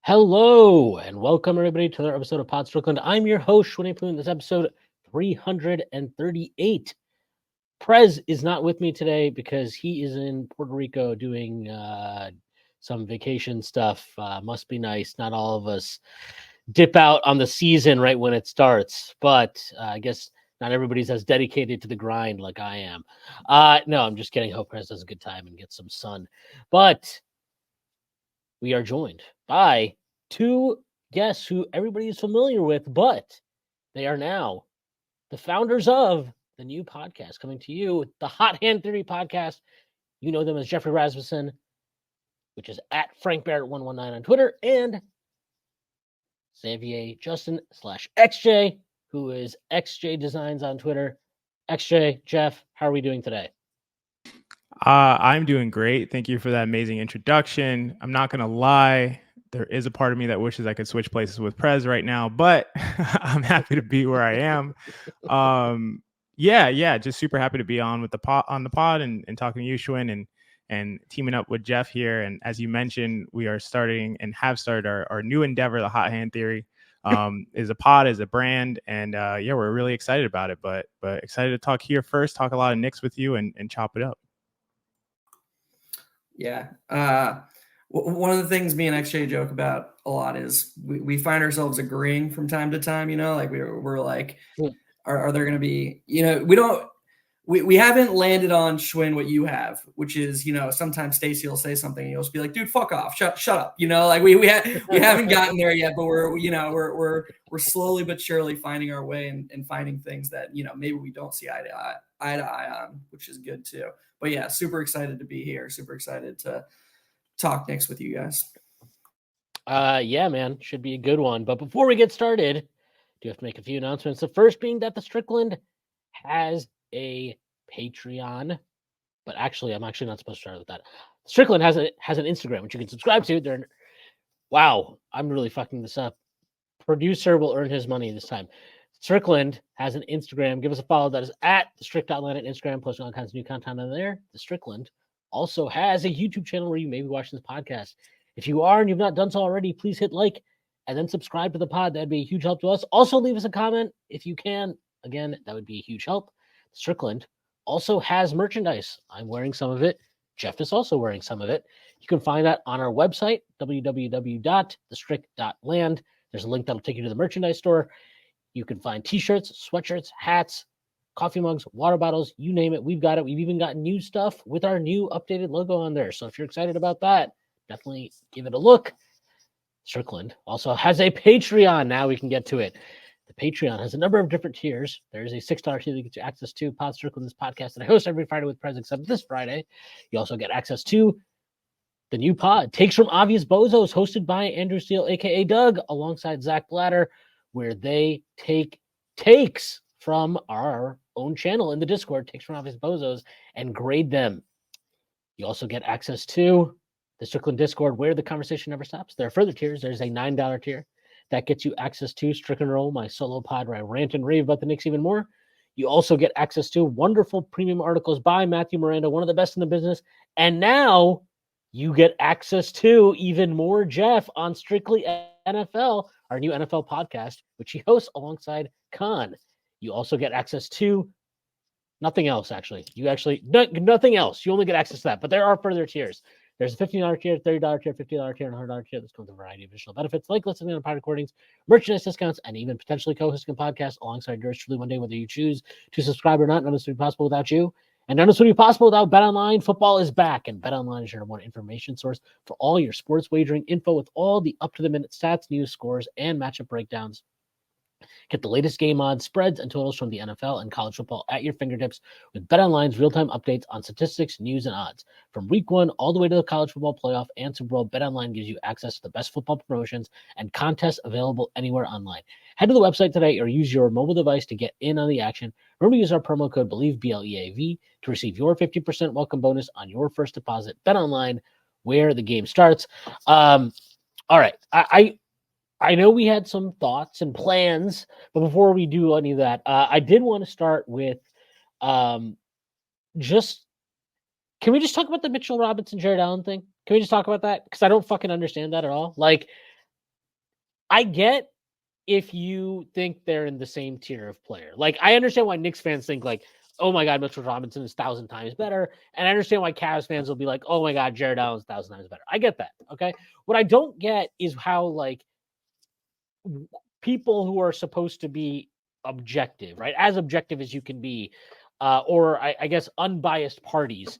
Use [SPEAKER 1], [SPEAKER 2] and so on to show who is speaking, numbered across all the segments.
[SPEAKER 1] Hello and welcome everybody to another episode of Strickland. I'm your host, Shwin. This episode 338. Prez is not with me today because he is in Puerto Rico doing some vacation stuff. Must be nice. Not all of us dip out on the season right when it starts, but I guess not everybody's as dedicated to the grind like I am. No, I'm just kidding. Hope Prez has a good time and gets some sun. But we are joined by two guests who everybody is familiar with, but they are now the founders of the new podcast coming to you, the Hot Hand Theory podcast. You know them as Geoffrey Rasmussen, which is at Frank Barrett 119 on Twitter, and Xavier Justin /XJ, who is XJ Designs on Twitter. XJ, Jeff, how are we doing today?
[SPEAKER 2] I'm doing great. Thank you for that amazing introduction. I'm not going to lie. There is a part of me that wishes I could switch places with Prez right now, but I'm happy to be where I am. Just super happy to be on the pod and talking to you, Shwin, and teaming up with Jeff here. And as you mentioned, we are starting and have started our new endeavor, the Hot Hand Theory. Is a pod, is a brand, and we're really excited about it. But excited to talk here first, talk a lot of Knicks with you, and chop it up.
[SPEAKER 3] Yeah. One of the things me and XJ joke about a lot is we find ourselves agreeing from time to time, like we're like, are there going to be, we haven't landed on Shwin what you have, which is, sometimes Stacey will say something and you'll just be like, dude, fuck off, shut up. Like we haven't gotten there yet, but we're slowly but surely finding our way and finding things that, maybe we don't see eye to eye on, which is good too. But yeah, super excited to be here. Super excited to talk Knicks with you guys.
[SPEAKER 1] Yeah, man, should be a good one. But before we get started, do have to make a few announcements. The first being that the Strickland has a Patreon, but actually, I'm actually not supposed to start with that. Strickland has an Instagram which you can subscribe to. Wow, I'm really fucking this up. Producer will earn his money this time. Strickland has an Instagram. Give us a follow. That is at the Strick.land at Instagram, posting all kinds of new content on there. The Strickland also has a YouTube channel where you may be watching this podcast. If you are and you've not done so already, please hit like and then subscribe to the pod. That'd be a huge help to us. Also, leave us a comment if you can. Again, that would be a huge help. Strickland also has merchandise. I'm wearing some of it. Jeff is also wearing some of it. You can find that on our website, www.thestrick.land. There's a link that'll take you to the merchandise store. You can find t-shirts, sweatshirts, hats, coffee mugs, water bottles, you name it. We've got it. We've even got new stuff with our new updated logo on there. So if you're excited about that, definitely give it a look. Strickland also has a Patreon. Now we can get to it. The Patreon has a number of different tiers. There's a $6 tier that gets you access to Pod Strickland, this podcast that I host every Friday with Prez, except this Friday. You also get access to the new pod, Takes from Obvious Bozos, hosted by Andrew Steele, a.k.a. Doug, alongside Zach Blatter, where they take takes from our own channel in the Discord, Takes from Obvious Bozos, and grade them. You also get access to the Strickland Discord, where the conversation never stops. There are further tiers. There's a $9 tier that gets you access to Strickland Roll, my solo pod where I rant and rave about the Knicks even more. You also get access to wonderful premium articles by Matthew Miranda, one of the best in the business. And now you get access to even more Jeff on Strictly NFL, our new NFL podcast, which he hosts alongside Khan. You also get access to nothing else, actually. Nothing else. You only get access to that, but there are further tiers. There's a $15 tier, $30 tier, $50 tier, and $100 tier. This comes with a variety of additional benefits, like listening to pod recordings, merchandise discounts, and even potentially co-hosting a podcast alongside yours truly one day, whether you choose to subscribe or not. None of this would be possible without you. And none of this would be possible without BetOnline. Football is back, and BetOnline is your number one information source for all your sports wagering info with all the up-to-the-minute stats, news, scores, and matchup breakdowns. Get the latest game odds, spreads, and totals from the NFL and college football at your fingertips with BetOnline's real-time updates on statistics, news, and odds. From week 1 all the way to the college football playoff and Super Bowl, BetOnline gives you access to the best football promotions and contests available anywhere online. Head to the website today or use your mobile device to get in on the action. Remember to use our promo code BELIEVE, BLEAV, to receive your 50% welcome bonus on your first deposit. BetOnline, where the game starts. All right, I know we had some thoughts and plans, but before we do any of that, I did want to start with can we just talk about the Mitchell Robinson, Jarrett Allen thing? Can we just talk about that? Because I don't fucking understand that at all. Like, I get if you think they're in the same tier of player. Like, I understand why Knicks fans think like, oh my God, Mitchell Robinson is 1,000 times better. And I understand why Cavs fans will be like, oh my God, Jarrett Allen is 1,000 times better. I get that. Okay. What I don't get is how like people who are supposed to be objective, right? As objective as you can be, or I guess unbiased parties,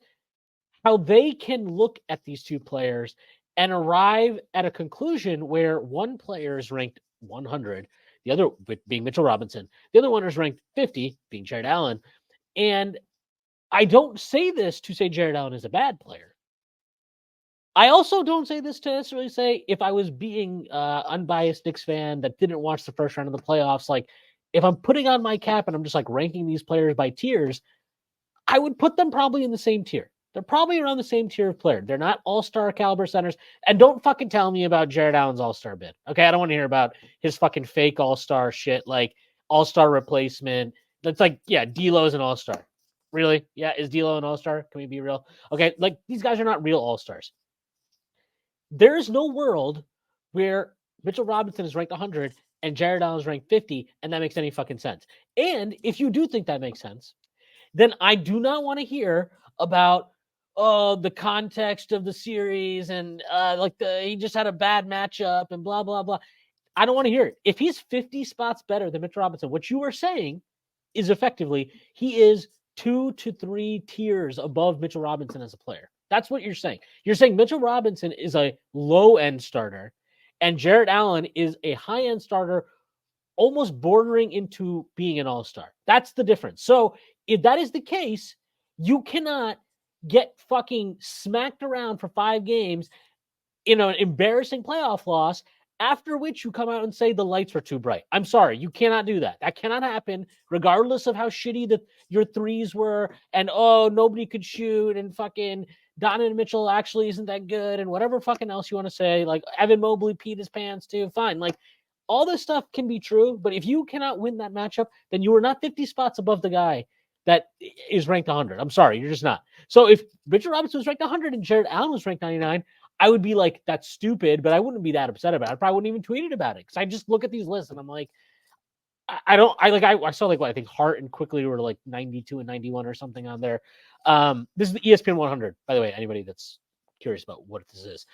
[SPEAKER 1] how they can look at these two players and arrive at a conclusion where one player is ranked 100, the other being Mitchell Robinson, the other one is ranked 50, being Jarrett Allen. And I don't say this to say Jarrett Allen is a bad player. I also don't say this to necessarily say if I was being unbiased Knicks fan that didn't watch the first round of the playoffs, like if I'm putting on my cap and I'm just like ranking these players by tiers, I would put them probably in the same tier. They're probably around the same tier of player. They're not all-star caliber centers. And don't fucking tell me about Jarrett Allen's all-star bid. Okay, I don't want to hear about his fucking fake all-star shit, like all-star replacement. That's like, yeah, D'Lo's an all-star. Really? Yeah, is D'Lo an all-star? Can we be real? Okay, like these guys are not real all-stars. There is no world where Mitchell Robinson is ranked 100 and Jarrett Allen is ranked 50, and that makes any fucking sense. And if you do think that makes sense, then I do not want to hear about the context of the series and he just had a bad matchup and blah blah blah. I don't want to hear it. If he's 50 spots better than Mitchell Robinson, what you are saying is effectively he is 2 to 3 tiers above Mitchell Robinson as a player. That's what you're saying. You're saying Mitchell Robinson is a low-end starter and Jarrett Allen is a high-end starter, almost bordering into being an all-star. That's the difference. So if that is the case, you cannot get fucking smacked around for 5 games in an embarrassing playoff loss, after which you come out and say the lights were too bright. I'm sorry, you cannot do that. That cannot happen, regardless of how shitty your threes were, and nobody could shoot, and fucking Donovan Mitchell actually isn't that good, and whatever fucking else you want to say, like Evan Mobley peed his pants too, fine. Like, all this stuff can be true, but if you cannot win that matchup, then you are not 50 spots above the guy that is ranked 100. I'm sorry, you're just not. So if Mitchell Robinson was ranked 100 and Jarrett Allen was ranked 99, I would be like, that's stupid, but I wouldn't be that upset about it. I probably wouldn't even tweet it about it because I just look at these lists and I'm like, I saw like what I think Hart and Quickly were like 92 and 91 or something on there. This is the ESPN 100, by the way, anybody that's curious about what this is.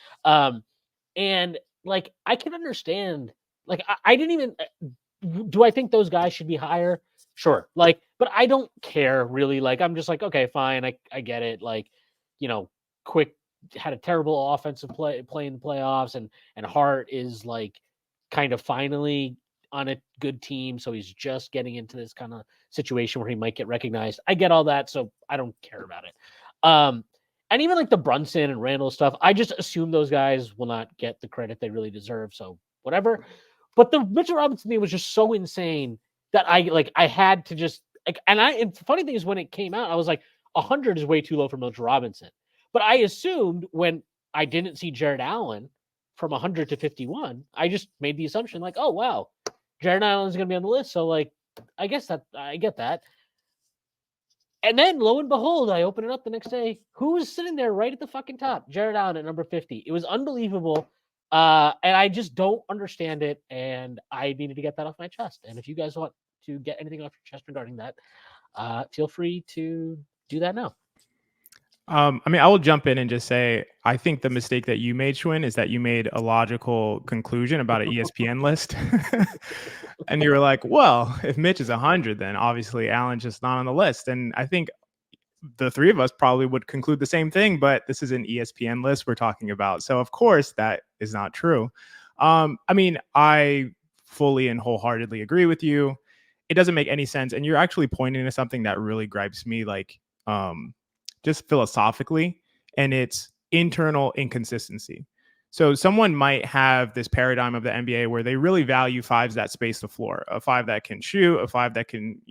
[SPEAKER 1] And like, I can understand, like, I didn't even, do I think those guys should be higher? Sure. Like, but I don't care really. Like, I'm just like, okay, fine. I get it. Like, Quick had a terrible offensive play in the playoffs, and Hart is like kind of finally on a good team. So he's just getting into this kind of situation where he might get recognized. I get all that. So I don't care about it. And even like the Brunson and Randall stuff, I just assume those guys will not get the credit they really deserve. So whatever. But the Mitchell Robinson thing was just so insane that I had to just like, and the funny thing is when it came out, I was like, 100 is way too low for Mitchell Robinson. But I assumed when I didn't see Jarrett Allen from 100 to 51, I just made the assumption like, oh wow, Jarrett Allen is going to be on the list. So like, I guess that I get that. And then lo and behold, I open it up the next day. Who was sitting there right at the fucking top? Jarrett Allen at number 50. It was unbelievable. And I just don't understand it. And I needed to get that off my chest. And if you guys want to get anything off your chest regarding that, feel free to do that now.
[SPEAKER 2] I mean, I will jump in and just say, I think the mistake that you made, Shwin, is that you made a logical conclusion about an ESPN list. And you were like, well, if Mitch is 100, then obviously Allen's just not on the list. And I think the three of us probably would conclude the same thing, but this is an ESPN list we're talking about. So of course that is not true. I mean, I fully and wholeheartedly agree with you. It doesn't make any sense. And you're actually pointing to something that really gripes me, like, just philosophically, and it's internal inconsistency. So someone might have this paradigm of the NBA where they really value fives that space the floor, a five that can shoot, a five that can,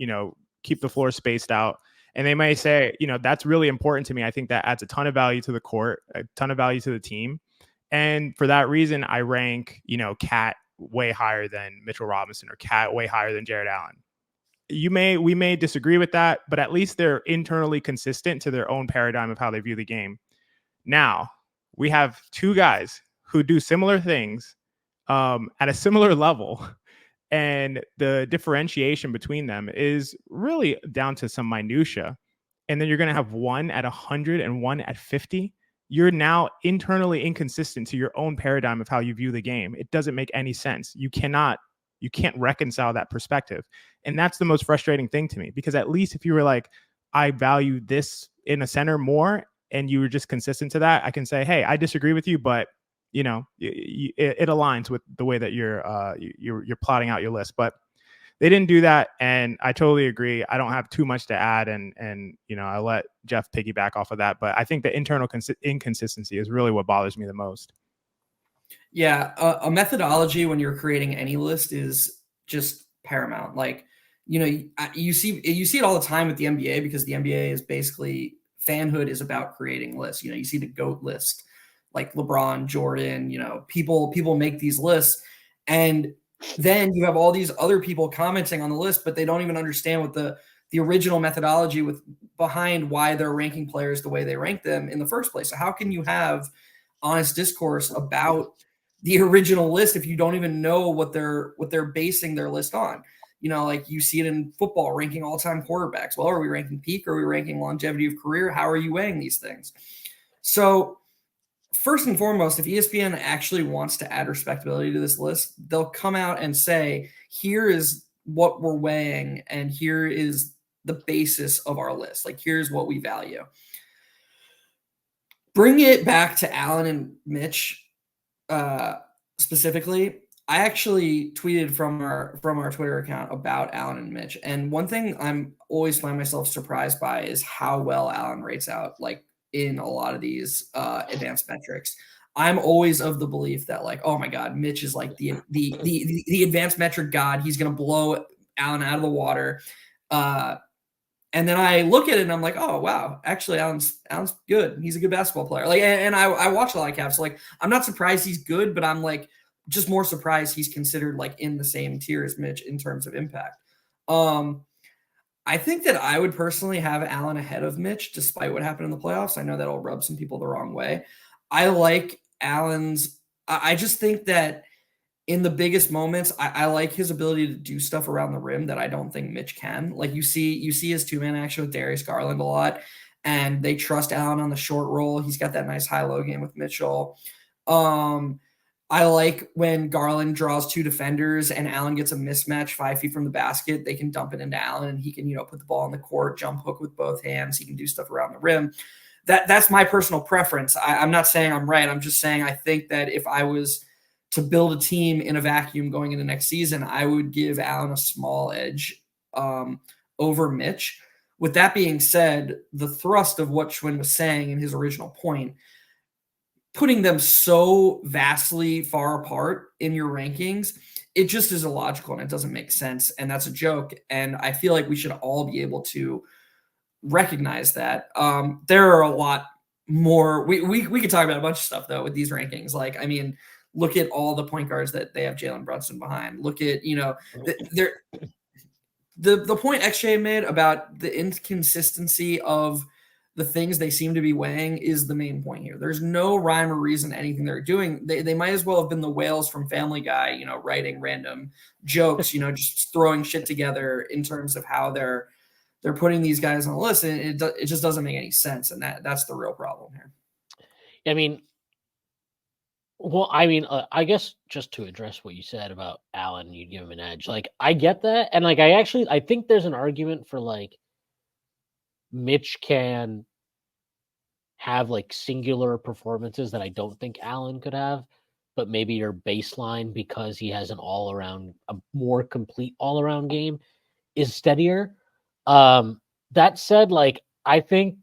[SPEAKER 2] keep the floor spaced out. And they may say, that's really important to me. I think that adds a ton of value to the court, a ton of value to the team. And for that reason, I rank, Cat way higher than Mitchell Robinson or Cat way higher than Jarrett Allen. We may disagree with that, but at least they're internally consistent to their own paradigm of how they view the game. Now, we have two guys who do similar things at a similar level. And the differentiation between them is really down to some minutia. And then you're going to have one at 100 and one at 50. You're now internally inconsistent to your own paradigm of how you view the game. It doesn't make any sense. You can't reconcile that perspective. And that's the most frustrating thing to me, because at least if you were like, I value this in a center more, and you were just consistent to that, I can say, hey, I disagree with you, but it aligns with the way that you're plotting out your list. But they didn't do that, and I totally agree. I don't have too much to add, and I'll let Jeff piggyback off of that. But I think the internal inconsistency is really what bothers me the most.
[SPEAKER 3] Yeah, a methodology when you're creating any list is just paramount. Like, you see it all the time with the NBA, because the NBA is basically, fanhood is about creating lists. You see the GOAT list, like LeBron, Jordan, people make these lists, and then you have all these other people commenting on the list, but they don't even understand what the original methodology behind why they're ranking players the way they rank them in the first place. So how can you have honest discourse about the original list if you don't even know what they're basing their list on? Like you see it in football, ranking all-time quarterbacks. Well, are we ranking peak? Are we ranking longevity of career? How are you weighing these things? So first and foremost, if ESPN actually wants to add respectability to this list, they'll come out and say, here is what we're weighing, and here is the basis of our list. Like, here's what we value. Bring it back to Allen and Mitch specifically. I actually tweeted from our Twitter account about Allen and Mitch. And one thing I'm always find myself surprised by is how well Allen rates out, like, in a lot of these advanced metrics. I'm always of the belief that, like, oh my God, Mitch is like the advanced metric god. He's going to blow Allen out of the water. And then I look at it and I'm like, oh wow, actually Allen's good. He's a good basketball player. Like, and I watch a lot of Cavs. So like, I'm not surprised he's good, but I'm like just more surprised he's considered like in the same tier as Mitch in terms of impact. I think that I would personally have Allen ahead of Mitch, despite what happened in the playoffs. I know that'll rub some people the wrong way. I like Allen's. I just think that in the biggest moments, I like his ability to do stuff around the rim that I don't think Mitch can. Like you see his two-man action with Darius Garland a lot, and they trust Allen on the short roll. He's got that nice high-low game with Mitchell. I like when Garland draws two defenders and Allen gets a mismatch 5 feet from the basket. They can dump it into Allen, and he can, put the ball on the court, jump hook with both hands. He can do stuff around the rim. That's my personal preference. I'm not saying I'm right. I'm just saying I think that if I was to build a team in a vacuum going into next season, I would give Allen a small edge over Mitch. With that being said, the thrust of what Shwin was saying in his original point, putting them so vastly far apart in your rankings, it just is illogical and it doesn't make sense. And that's a joke. And I feel like we should all be able to recognize that. There are a lot more. We could talk about a bunch of stuff though with these rankings. Like, I mean, look at all the point guards that they have Jalen Brunson behind. Look at, the point XJ made about the inconsistency of the things they seem to be weighing is the main point here. There's no rhyme or reason to anything they're doing. They might as well have been the whales from Family Guy, writing random jokes, just throwing shit together in terms of how they're putting these guys on the list. And it just doesn't make any sense. And that's the real problem here.
[SPEAKER 1] I guess just to address what you said about Allen, you'd give him an edge. Like, I get that. And like, I think there's an argument for like Mitch can have like singular performances that I don't think Allen could have, but maybe your baseline, because he has a more complete all-around game, is steadier. That said, like, I think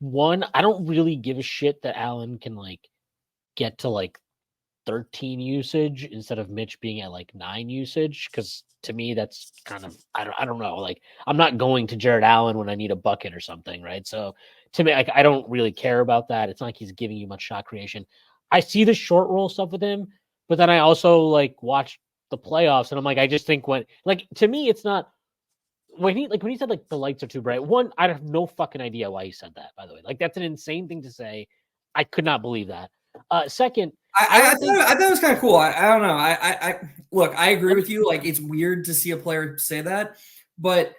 [SPEAKER 1] I don't really give a shit that Allen can like get to like 13 usage instead of Mitch being at like 9 usage, because to me that's kind of I don't know, like I'm not going to Jarrett Allen when I need a bucket or something, right? So to me, I don't really care about that. It's not like he's giving you much shot creation. I see the short roll stuff with him, but then I also like watch the playoffs and I'm like, I just think to me it's not when he said like the lights are too bright. I have no fucking idea why he said that, by the way. Like, that's an insane thing to say. I could not believe that. Second,
[SPEAKER 3] I thought it was kind of cool. I don't know. I look, I agree with you. Like, it's weird to see a player say that, but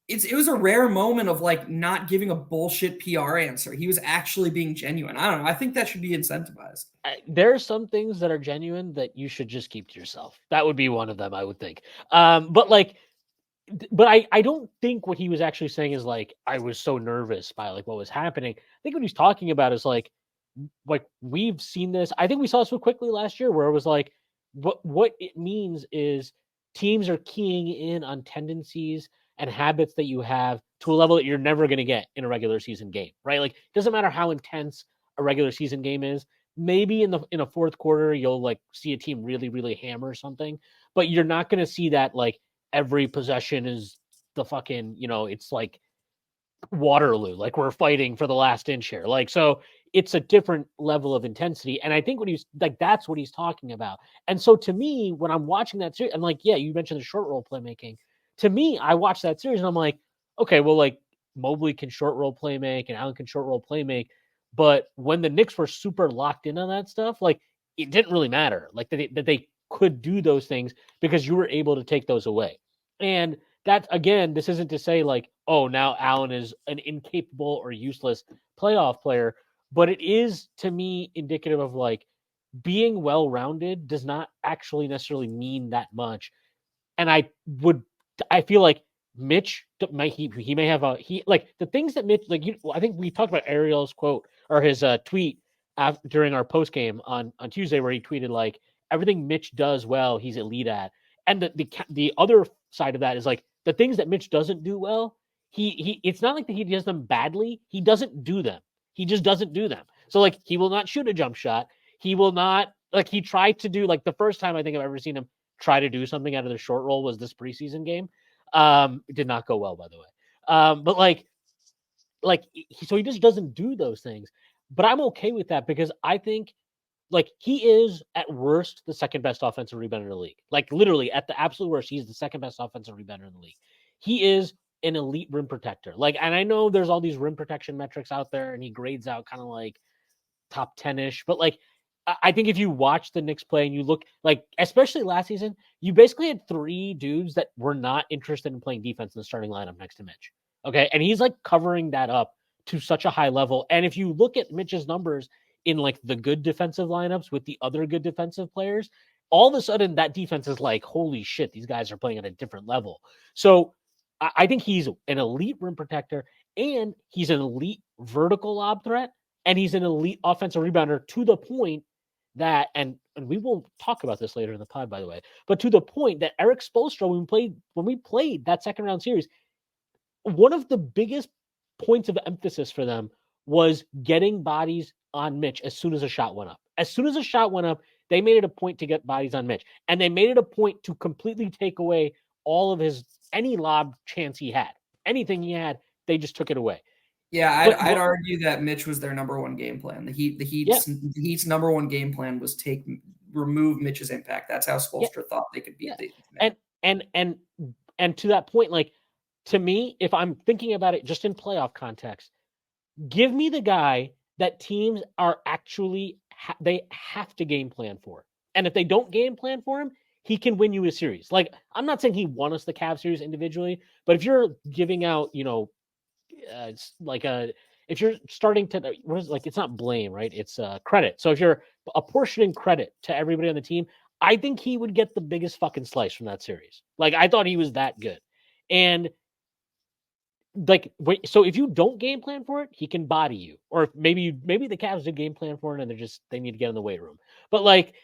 [SPEAKER 3] it was a rare moment of like not giving a bullshit PR answer. He was actually being genuine. I don't know. I think that should be incentivized.
[SPEAKER 1] There are some things that are genuine that you should just keep to yourself. That would be one of them, I would think. But I don't think what he was actually saying is like, I was so nervous by like what was happening. I think what he's talking about is like we've seen this. I think we saw this so quickly last year where it was like, what it means is teams are keying in on tendencies and habits that you have to a level that you're never going to get in a regular season game, right? Like, it doesn't matter how intense a regular season game is. Maybe in a fourth quarter, you'll like see a team really, really hammer something, but you're not going to see that like every possession is the fucking, it's like Waterloo, like we're fighting for the last inch here. Like, so it's a different level of intensity. And I think when he's like, that's what he's talking about. And so to me, when I'm watching that series, I'm like, yeah, you mentioned the short roll playmaking. To me, I watch that series and I'm like, okay, well, like Mobley can short roll play make and Allen can short roll play make. But when the Knicks were super locked in on that stuff, like it didn't really matter. Like that they could do those things because you were able to take those away. And that, again, this isn't to say like, oh, now Allen is an incapable or useless playoff player, but it is to me indicative of like being well-rounded does not actually necessarily mean that much. And I feel like Mitch he may have the things that Mitch I think we talked about Ariel's quote or his tweet during our post game on Tuesday where he tweeted like everything Mitch does well he's elite at, and the other side of that is like the things that Mitch doesn't do well he it's not like that he does them badly, he doesn't do them, he just doesn't do them. So like he will not shoot a jump shot, he will not like he tried to do like the first time I think I've ever seen him try to do something out of the short roll was this preseason game. It did not go well, by the way. But so he just doesn't do those things. But I'm okay with that because I think like he is at worst the second best offensive rebounder in the league. Like literally at the absolute worst, he's the second best offensive rebounder in the league. He is an elite rim protector. Like, and I know there's all these rim protection metrics out there, and he grades out kind of like top 10-ish, but like I think if you watch the Knicks play and you look like, especially last season, you basically had three dudes that were not interested in playing defense in the starting lineup next to Mitch. Okay. And he's like covering that up to such a high level. And if you look at Mitch's numbers in like the good defensive lineups with the other good defensive players, all of a sudden that defense is like, holy shit, these guys are playing at a different level. So I think he's an elite rim protector and he's an elite vertical lob threat. And he's an elite offensive rebounder to the point that, and we will talk about this later in the pod, by the way, but to the point that Eric Spoelstra, when we played that second round series, one of the biggest points of emphasis for them was getting bodies on Mitch as soon as a shot went up. As soon as a shot went up, they made it a point to get bodies on Mitch. And they made it a point to completely take away all of any lob chance he had. Anything he had, they just took it away.
[SPEAKER 3] Yeah, I'd argue that Mitch was their number one game plan. The Heat's number one game plan was remove Mitch's impact. That's how Spoelstra thought they could beat the
[SPEAKER 1] and to that point, like to me, if I'm thinking about it just in playoff context, give me the guy that teams are actually they have to game plan for. And if they don't game plan for him, he can win you a series. Like, I'm not saying he won us the Cavs series individually, but if you're giving out, if you're starting to, it's not blame, right? It's credit. So if you're apportioning credit to everybody on the team, I think he would get the biggest fucking slice from that series. Like, I thought he was that good. And so if you don't game plan for it, he can body you. Or maybe the Cavs did game plan for it and they need to get in the weight room. But like,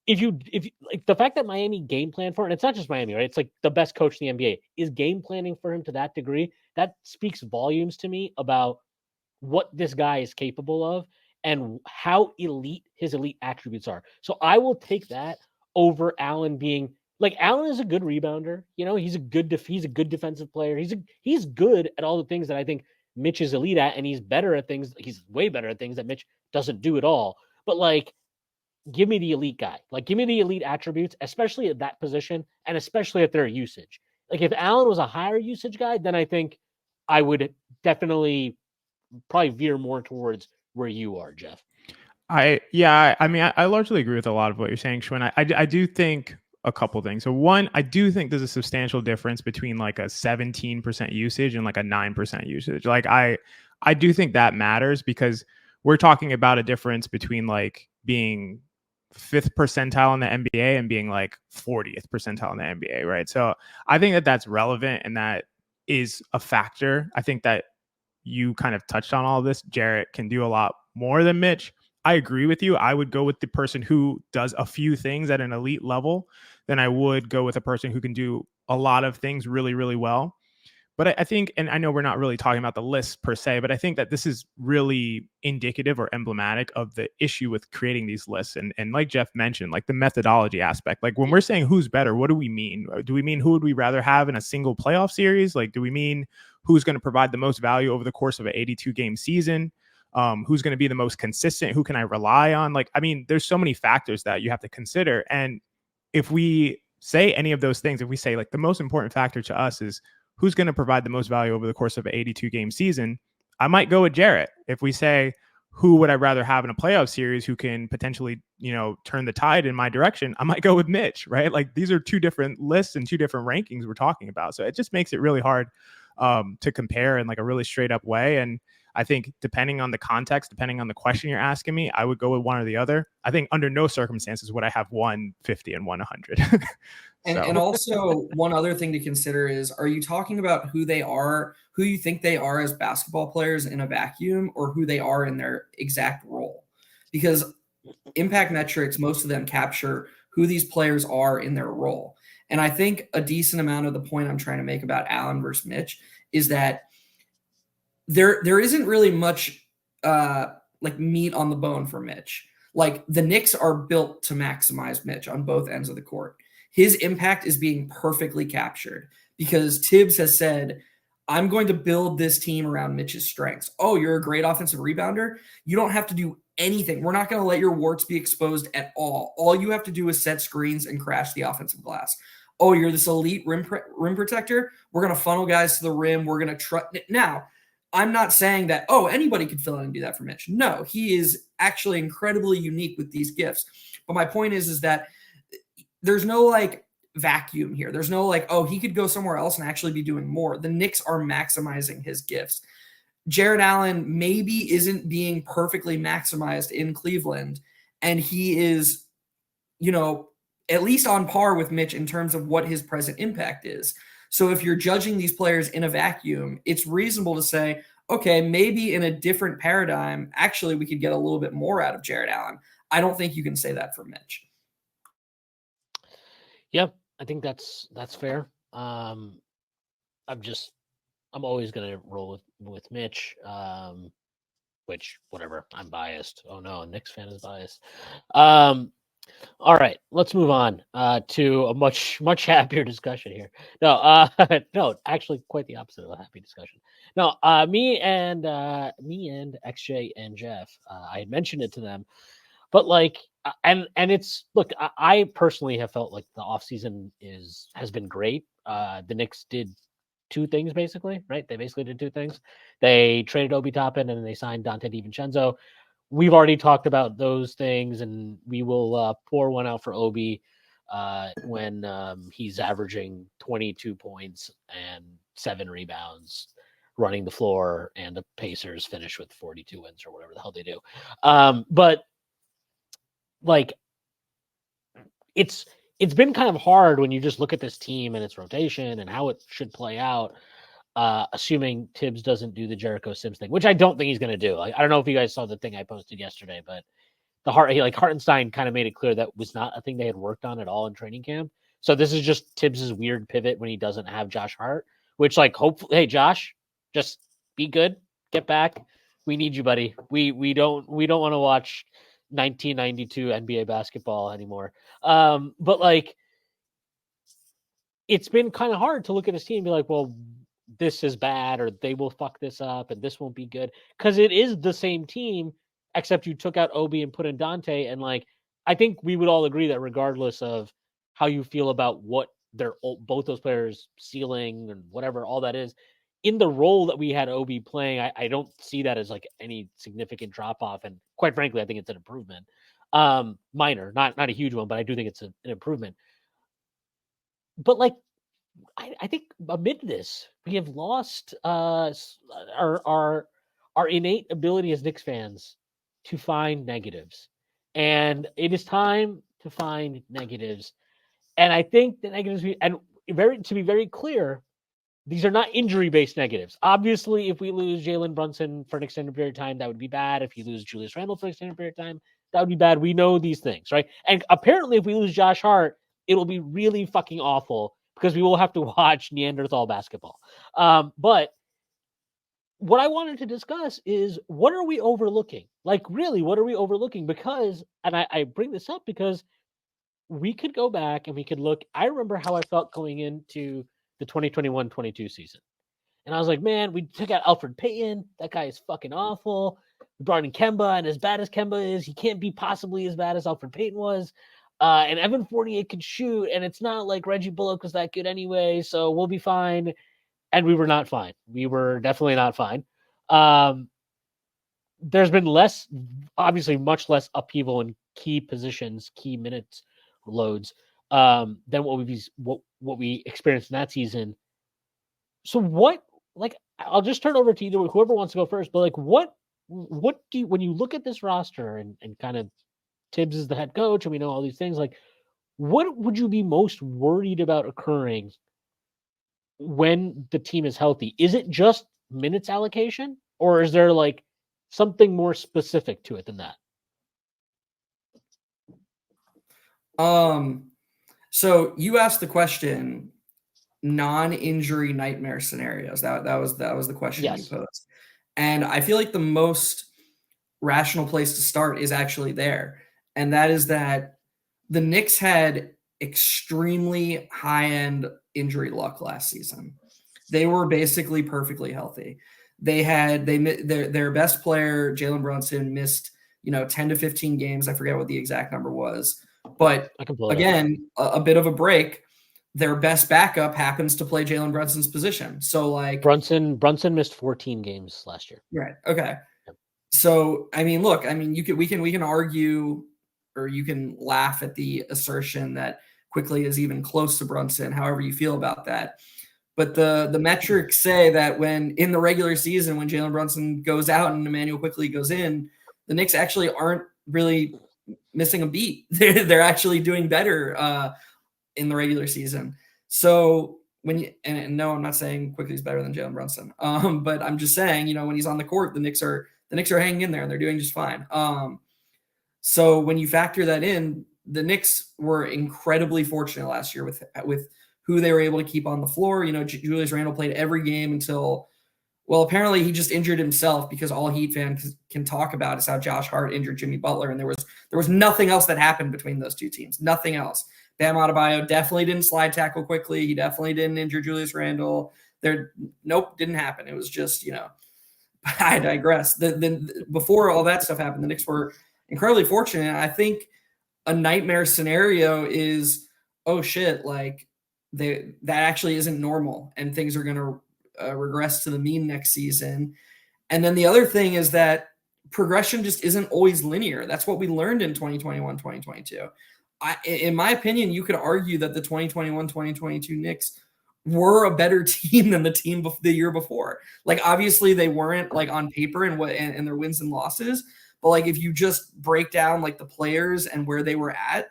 [SPEAKER 1] if you like the fact that Miami game plan for it, and it's not just Miami, right? It's like the best coach in the NBA is game planning for him to that degree. That speaks volumes to me about what this guy is capable of and how elite his elite attributes are. So I will take that over Allen being like, Allen is a good rebounder. He's a good defensive player. He's good at all the things that I think Mitch is elite at, and he's better at things. He's way better at things that Mitch doesn't do at all. But like, give me the elite guy. Like, give me the elite attributes, especially at that position and especially at their usage. Like, if Allen was a higher usage guy, then I think I would definitely probably veer more towards where you are, Jeff.
[SPEAKER 2] I mean, I largely agree with a lot of what you're saying, Shwin. I do think a couple things. So one, I do think there's a substantial difference between like a 17% usage and like a 9% usage. Like I do think that matters because we're talking about a difference between like being 5th percentile in the NBA and being like 40th percentile in the NBA, right? So I think that that's relevant and that is a factor. I think that you kind of touched on all of this. Jarrett can do a lot more than Mitch. I agree with you. I would go with the person who does a few things at an elite level than I would go with a person who can do a lot of things really, really well. But I think, and I know we're not really talking about the list per se, but I think that this is really indicative or emblematic of the issue with creating these lists. And like Jeff mentioned, like the methodology aspect, like when we're saying who's better, what do we mean? Do we mean who would we rather have in a single playoff series? Like, do we mean who's going to provide the most value over the course of an 82 game season? Who's going to be the most consistent? Who can I rely on? Like, I mean, there's so many factors that you have to consider. And if we say any of those things, if we say like the most important factor to us is who's going to provide the most value over the course of an 82 game season, I might go with Jarrett. If we say, who would I rather have in a playoff series who can potentially, turn the tide in my direction, I might go with Mitch, right? Like these are two different lists and two different rankings we're talking about. So it just makes it really hard to compare in like a really straight up way. And I think depending on the context, depending on the question you're asking me, I would go with one or the other. I think under no circumstances would I have 150 and 100.
[SPEAKER 3] And also one other thing to consider is, are you talking about who they are, who you think they are as basketball players in a vacuum, or who they are in their exact role? Because impact metrics, most of them capture who these players are in their role. And I think a decent amount of the point I'm trying to make about Allen versus Mitch is that there isn't really much like meat on the bone for Mitch. Like the Knicks are built to maximize Mitch on both ends of the court. His impact is being perfectly captured because Tibbs has said, I'm going to build this team around Mitch's strengths. Oh, you're a great offensive rebounder. You don't have to do anything. We're not going to let your warts be exposed at all. All you have to do is set screens and crash the offensive glass. Oh, you're this elite rim protector. We're going to funnel guys to the rim. We're going to try. Now, I'm not saying that, anybody could fill in and do that for Mitch. No, he is actually incredibly unique with these gifts. But my point is that there's no like vacuum here. There's no like, he could go somewhere else and actually be doing more. The Knicks are maximizing his gifts. Jarrett Allen maybe isn't being perfectly maximized in Cleveland, and he is, at least on par with Mitch in terms of what his present impact is. So if you're judging these players in a vacuum, it's reasonable to say, okay, maybe in a different paradigm, actually we could get a little bit more out of Jarrett Allen. I don't think you can say that for Mitch.
[SPEAKER 1] Yep, I think that's fair. I'm always gonna roll with Mitch. Which whatever, I'm biased. Oh no, a Knicks fan is biased. All right, let's move on to a much happier discussion here. No, no, actually, quite the opposite of a happy discussion. No, me and XJ and Jeff, I had mentioned it to them, but like, and it's look, I personally have felt like the offseason has been great. The Knicks did two things basically, right? They basically did two things. They traded Obi Toppin and then they signed Dante DiVincenzo. We've already talked about those things, and we will pour one out for Obi when he's averaging 22 points and 7 rebounds, running the floor, and the Pacers finish with 42 wins or whatever the hell they do. But like, it's been kind of hard when you just look at this team and its rotation and how it should play out. Assuming Tibbs doesn't do the Jericho Sims thing, which I don't think he's going to do. Like, I don't know if you guys saw the thing I posted yesterday, but Hartenstein kind of made it clear that was not a thing they had worked on at all in training camp. So this is just Tibbs's weird pivot when he doesn't have Josh Hart, which like hopefully, hey Josh, just be good, get back. We need you, buddy. We don't want to watch 1992 NBA basketball anymore. But like, it's been kind of hard to look at this team and be like, well, this is bad, or they will fuck this up and this won't be good, because it is the same team, except you took out Obi and put in Dante. And like, I think we would all agree that regardless of how you feel about what they're both those players ceiling and whatever all that is, in the role that we had Obi playing, I don't see that as like any significant drop off. And quite frankly, I think it's an improvement. Minor, not a huge one, but I do think it's an improvement. But like, I think amid this, we have lost our innate ability as Knicks fans to find negatives, and it is time to find negatives. And I think the negatives, to be very clear, these are not injury-based negatives. Obviously, if we lose Jalen Brunson for an extended period of time, that would be bad. If you lose Julius Randle for an extended period of time, that would be bad. We know these things, right? And apparently, if we lose Josh Hart, it'll be really fucking awful because we will have to watch Neanderthal basketball. But what I wanted to discuss is, what are we overlooking? Like, really, what are we overlooking? Because, and I bring this up because we could go back and we could look. I remember how I felt going into the 2021-22 season. And I was like, man, we took out Alfred Payton. That guy is fucking awful. We brought in Kemba, and as bad as Kemba is, he can't be possibly as bad as Alfred Payton was. And Evan Fournier could shoot, and it's not like Reggie Bullock was that good anyway, so we'll be fine. And we were not fine. We were definitely not fine. There's been obviously much less upheaval in key positions, key minutes loads than what we experienced in that season. So I'll just turn over to either whoever wants to go first, but like what do you, when you look at this roster and kind of Tibbs is the head coach and we know all these things, like what would you be most worried about occurring when the team is healthy? Is it just minutes allocation, or is there like something more specific to it than that?
[SPEAKER 3] So you asked the question, non-injury nightmare scenarios. That was the question you posed. And I feel like the most rational place to start is actually there. And that is that the Knicks had extremely high-end injury luck last season. They were basically perfectly healthy. Their best player, Jalen Brunson, missed 10 to 15 games. I forget what the exact number was. But again, a bit of a break. Their best backup happens to play Jalen Brunson's position. So like
[SPEAKER 1] Brunson missed 14 games last year.
[SPEAKER 3] Right. Okay. Yep. So I mean, look, we can argue, or you can laugh at the assertion that Quickley is even close to Brunson, however you feel about that. But the metrics say that when in the regular season, when Jalen Brunson goes out and Emmanuel Quickley goes in, the Knicks actually aren't really missing a beat. They're actually doing better in the regular season. So and no, I'm not saying Quickley's better than Jalen Brunson. But I'm just saying, when he's on the court, the Knicks are hanging in there and they're doing just fine. So when you factor that in, the Knicks were incredibly fortunate last year with who they were able to keep on the floor. Julius Randle played every game until, well, apparently he just injured himself, because all Heat fans can talk about is how Josh Hart injured Jimmy Butler, and there was nothing else that happened between those two teams. Nothing else. Bam Adebayo definitely didn't slide tackle quickly. He definitely didn't injure Julius Randle. Nope, didn't happen. It was just, I digress. Before all that stuff happened, the Knicks were incredibly fortunate. I think a nightmare scenario is, oh shit, like that actually isn't normal, and things are going to regress to the mean next season. And then the other thing is that progression just isn't always linear. That's what we learned in 2021, 2022. In my opinion, you could argue that the 2021, 2022 Knicks were a better team than the team the year before. Like, obviously they weren't like on paper and their wins and losses, but like if you just break down like the players and where they were at,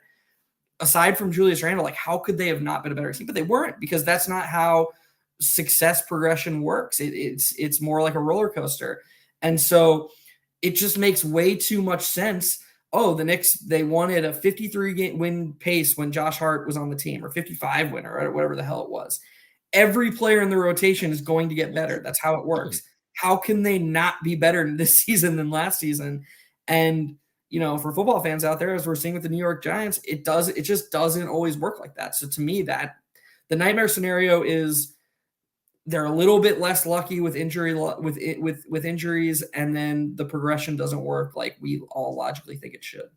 [SPEAKER 3] aside from Julius Randle, like how could they have not been a better team? But they weren't, because that's not how success progression works. It's more like a roller coaster. And so it just makes way too much sense. Oh, the Knicks, they wanted a 53 win pace when Josh Hart was on the team, or 55 win, or whatever the hell it was. Every player in the rotation is going to get better. That's how it works. How can they not be better this season than last season? And, for football fans out there, as we're seeing with the New York Giants, it just doesn't always work like that. So to me, that the nightmare scenario is they're a little bit less lucky with injuries, and then the progression doesn't work like we all logically think it should.